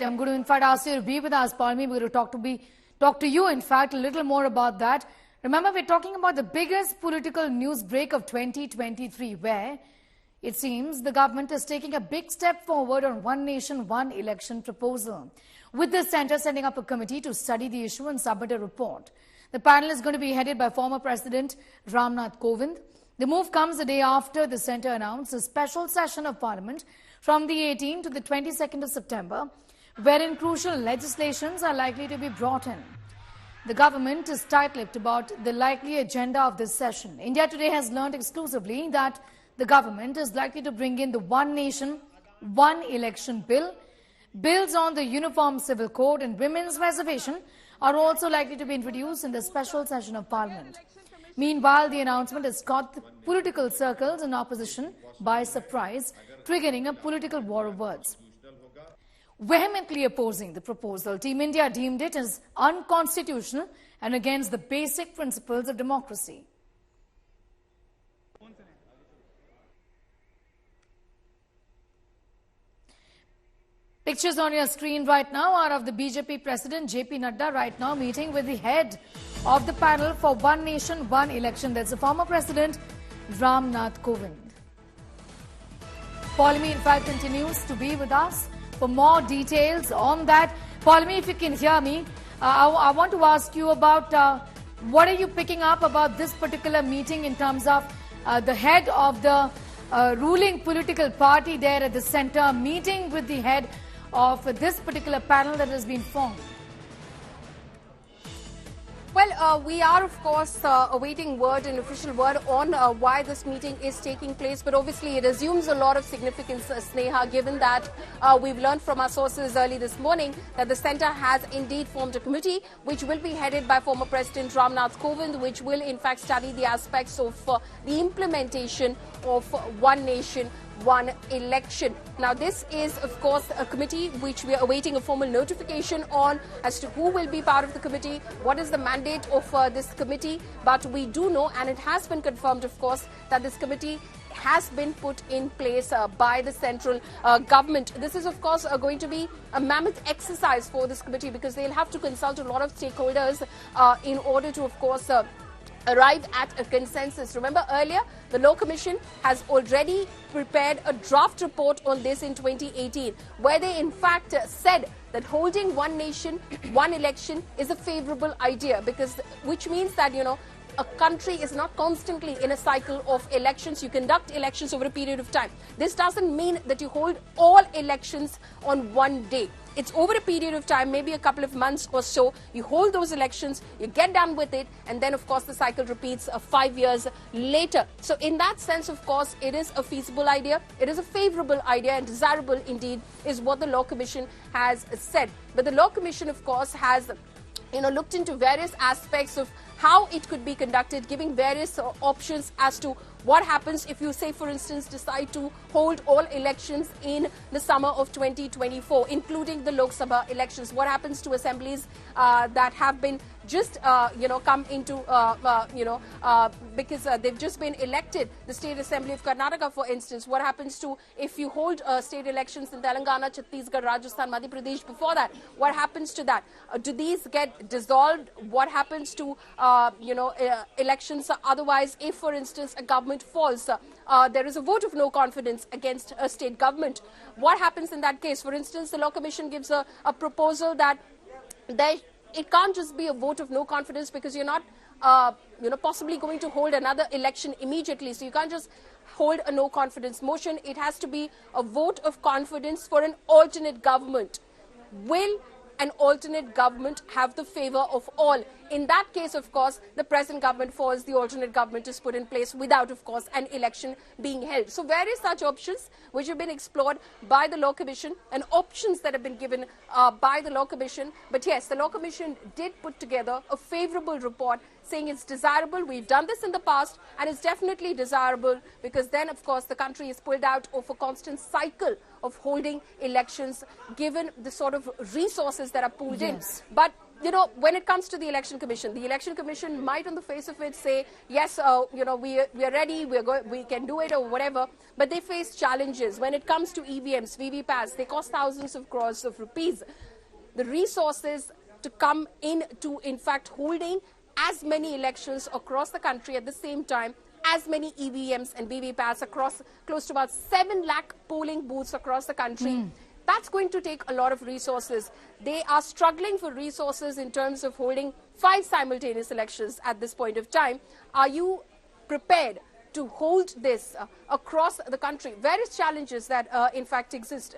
I'm going to, in fact, ask you to be with us, Palmi. We're going to talk to you, in fact, a little more about that. Remember, we're talking about the biggest political news break of 2023, where it seems the government is taking a big step forward on one nation, one election proposal, with the centre setting up a committee to study the issue and submit a report. The panel is going to be headed by former President Nath Kovind. The move comes the day after the centre announced a special session of Parliament from the 18th to the 22nd of September, wherein crucial legislations are likely to be brought in. The government is tight-lipped about the likely agenda of this session. India Today has learned exclusively that the government is likely to bring in the One Nation, One Election Bill. Bills on the Uniform Civil Code and Women's Reservation are also likely to be introduced in the special session of Parliament. Meanwhile, the announcement has caught the political circles and opposition by surprise, triggering a political war of words. Vehemently opposing the proposal, Team India deemed it as unconstitutional and against the basic principles of democracy. Pictures on your screen right now are of the BJP President Nadda right now meeting with the head of the panel for One Nation, One Election. That's the former President Nath Kovind. Paulmi, in fact, continues to be with us for more details on that. Paulmi, if you can hear me, I want to ask you about what are you picking up about this particular meeting in terms of the head of the ruling political party there at the centre meeting with the head of this particular panel that has been formed? Well, we are, of course, awaiting an official word on why this meeting is taking place. But obviously, it assumes a lot of significance, Sneha, given that we've learned from our sources early this morning that the centre has indeed formed a committee which will be headed by former President Nath Kovind, which will, in fact, study the aspects of the implementation of One Nation, One Election. Now, this is, of course, a committee which we are awaiting a formal notification on as to who will be part of the committee, what is the mandate of this committee. But we do know, and it has been confirmed, of course, that this committee has been put in place by the central government. This is, of course, going to be a mammoth exercise for this committee because they'll have to consult a lot of stakeholders in order to, of course, arrive at a consensus. Remember earlier, the Law Commission has already prepared a draft report on this in 2018, where they in fact said that holding one nation, one election is a favourable idea, because which means that, you know, a country is not constantly in a cycle of elections. You conduct elections over a period of time. This doesn't mean that you hold all elections on one day. It's over a period of time, maybe a couple of months or so. You hold those elections, you get done with it, and then, of course, the cycle repeats 5 years later. So in that sense, of course, it is a feasible idea. It is a favourable idea, and desirable indeed is what the Law Commission has said. But the Law Commission, of course, has looked into various aspects of how it could be conducted, giving various options as to what happens if you, say, for instance, decide to hold all elections in the summer of 2024, including the Lok Sabha elections. What happens to assemblies that have been just, come into, because they've just been elected? The State Assembly of Karnataka, for instance. What happens to if you hold state elections in Telangana, Chhattisgarh, Rajasthan, Madhya Pradesh before that? What happens to that? Do these get dissolved? What happens to, elections otherwise if, for instance, a government falls? There is a vote of no confidence against a state government. What happens in that case? For instance, the Law Commission gives a proposal that it can't just be a vote of no confidence, because you're not, possibly going to hold another election immediately. So you can't just hold a no confidence motion. It has to be a vote of confidence for an alternate government. Will an alternate government have the favour of all? In that case, of course, the present government falls, the alternate government is put in place without, of course, an election being held. So various such options which have been explored by the Law Commission, and options that have been given by the Law Commission. But yes, the Law Commission did put together a favourable report saying it's desirable. We've done this in the past, and it's definitely desirable, because then, of course, the country is pulled out of a constant cycle of holding elections, given the sort of resources that are pulled in. But you know, when it comes to the Election Commission might on the face of it say, yes, you know, we are ready, we can do it or whatever, but they face challenges. When it comes to EVMs, VVPATs, they cost thousands of crores of rupees. The resources to come in to, in fact, holding as many elections across the country at the same time, as many EVMs and VVPATs across close to about 7 lakh polling booths across the country. That's going to take a lot of resources. They are struggling for resources in terms of holding 5 simultaneous elections at this point of time. Are you prepared to hold this across the country? Various challenges that in fact exist.